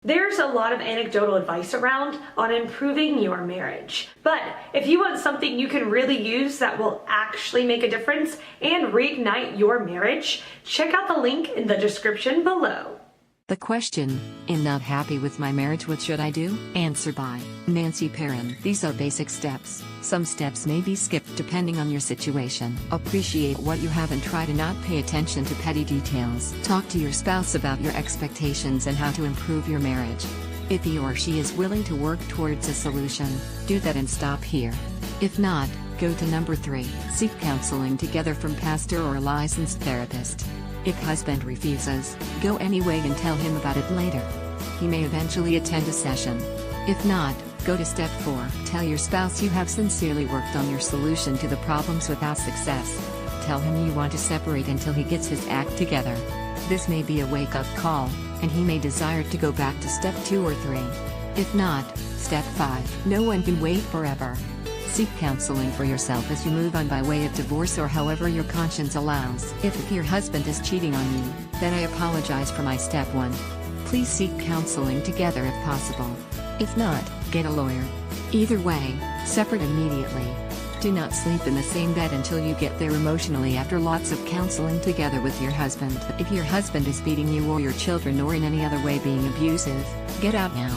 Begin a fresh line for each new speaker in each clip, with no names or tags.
There's a lot of anecdotal advice around on improving your marriage. But if you want something you can really use that will actually make a difference and reignite your marriage, check out the link in the description below.
The question, I'm not happy with my marriage, what should I do? Answer by Nancy Perrin. These are basic steps. Some steps may be skipped depending on your situation. Appreciate what you have and try to not pay attention to petty details. Talk to your spouse about your expectations and how to improve your marriage. If he or she is willing to work towards a solution, do that and stop here. If not, go to number 3. Seek counseling together from pastor or a licensed therapist. If husband refuses, go anyway and tell him about it later. He may eventually attend a session. If not, go to step 4. Tell your spouse you have sincerely worked on your solution to the problems without success. Tell him you want to separate until he gets his act together. This may be a wake-up call, and he may desire to go back to step 2 or 3. If not, step 5. No one can wait forever. Seek counseling for yourself as you move on by way of divorce or however your conscience allows. If your husband is cheating on you, then I apologize for my step 1. Please seek counseling together if possible. If not, get a lawyer. Either way, separate immediately. Do not sleep in the same bed until you get there emotionally after lots of counseling together with your husband. If your husband is beating you or your children or in any other way being abusive, get out now.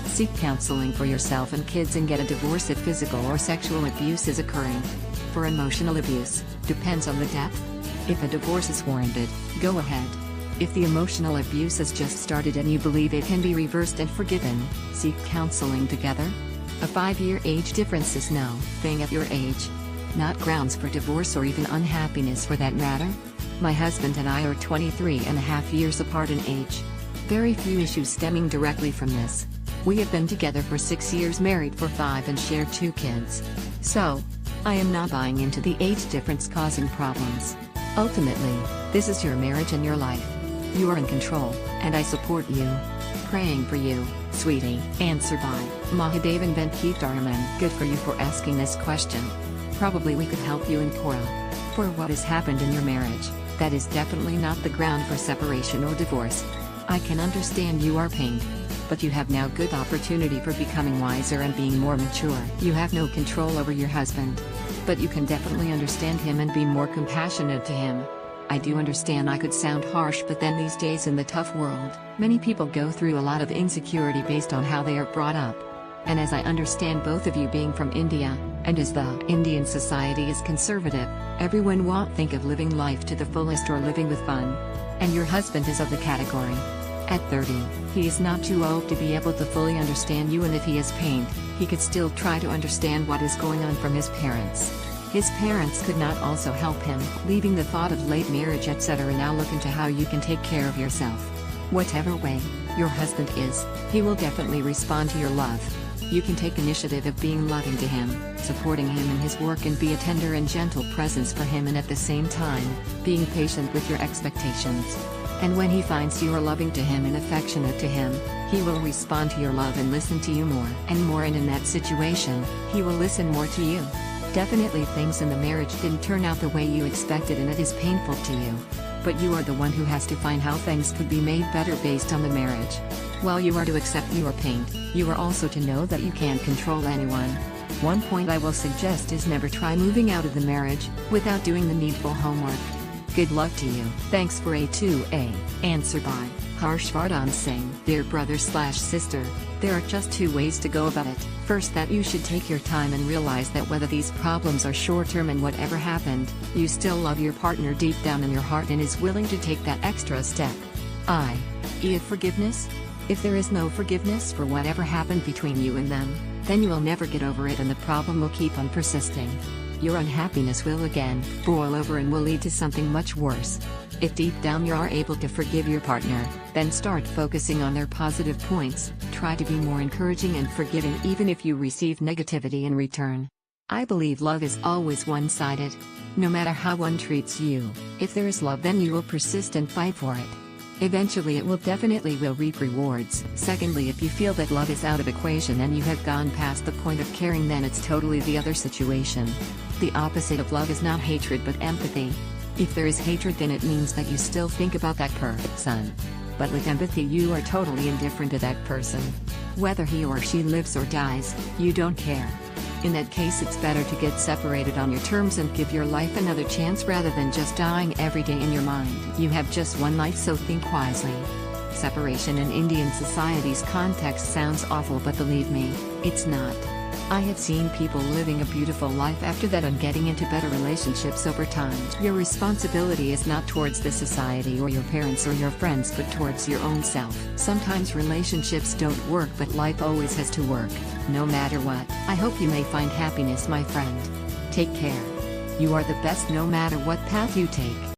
Seek counseling for yourself and kids and get a divorce if physical or sexual abuse is occurring. For emotional abuse, depends on the depth. If a divorce is warranted, go ahead. If the emotional abuse has just started and you believe it can be reversed and forgiven, seek counseling together. A 5-year age difference is no thing at your age. Not grounds for divorce or even unhappiness for that matter. My husband and I are 23.5 years apart in age. Very few issues stemming directly from this. We have been together for 6 years, married for 5 and share 2 kids. So, I am not buying into the age difference causing problems. Ultimately, this is your marriage and your life. You are in control, and I support you. Praying for you, sweetie. Answer by Mahadevan Venkataraman. Good for you for asking this question. Probably we could help you in Kora. For what has happened in your marriage, that is definitely not the ground for separation or divorce. I can understand you are pained. But you have now good opportunity for becoming wiser and being more mature. You have no control over your husband. But you can definitely understand him and be more compassionate to him. I do understand I could sound harsh, but then these days in the tough world, many people go through a lot of insecurity based on how they are brought up. And as I understand both of you being from India, and as the Indian society is conservative, everyone won't think of living life to the fullest or living with fun. And your husband is of the category. At 30, he is not too old to be able to fully understand you, and if he is pained, he could still try to understand what is going on from his parents. His parents could not also help him, leaving the thought of late marriage etc. Now look into how you can take care of yourself. Whatever way your husband is, he will definitely respond to your love. You can take initiative of being loving to him, supporting him in his work, and be a tender and gentle presence for him, and at the same time, being patient with your expectations. And when he finds you are loving to him and affectionate to him, he will respond to your love and listen to you more and more, and in that situation, he will listen more to you. Definitely things in the marriage didn't turn out the way you expected and it is painful to you. But you are the one who has to find how things could be made better based on the marriage. While you are to accept your pain, you are also to know that you can't control anyone. One point I will suggest is never try moving out of the marriage without doing the needful homework. Good luck to you. Thanks for A2A. Answer by Harshvardhan Singh. Dear brother/sister, there are just 2 ways to go about it. First, that you should take your time and realize that whether these problems are short-term and whatever happened, you still love your partner deep down in your heart and is willing to take that extra step. If forgiveness? If there is no forgiveness for whatever happened between you and them, then you will never get over it and the problem will keep on persisting. Your unhappiness will again boil over and will lead to something much worse. If deep down you are able to forgive your partner, then start focusing on their positive points, try to be more encouraging and forgiving even if you receive negativity in return. I believe love is always one-sided. No matter how one treats you, if there is love then you will persist and fight for it. Eventually it will definitely reap rewards. Secondly, if you feel that love is out of equation and you have gone past the point of caring, then it's totally the other situation. The opposite of love is not hatred but empathy. If there is hatred, then it means that you still think about that person. But with empathy, you are totally indifferent to that person. Whether he or she lives or dies, you don't care. In that case, it's better to get separated on your terms and give your life another chance rather than just dying every day in your mind. You have just one life, so think wisely. Separation in Indian society's context sounds awful, but believe me, it's not. I have seen people living a beautiful life after that and getting into better relationships over time. Your responsibility is not towards the society or your parents or your friends, but towards your own self. Sometimes relationships don't work, but life always has to work, no matter what. I hope you may find happiness, my friend. Take care. You are the best no matter what path you take.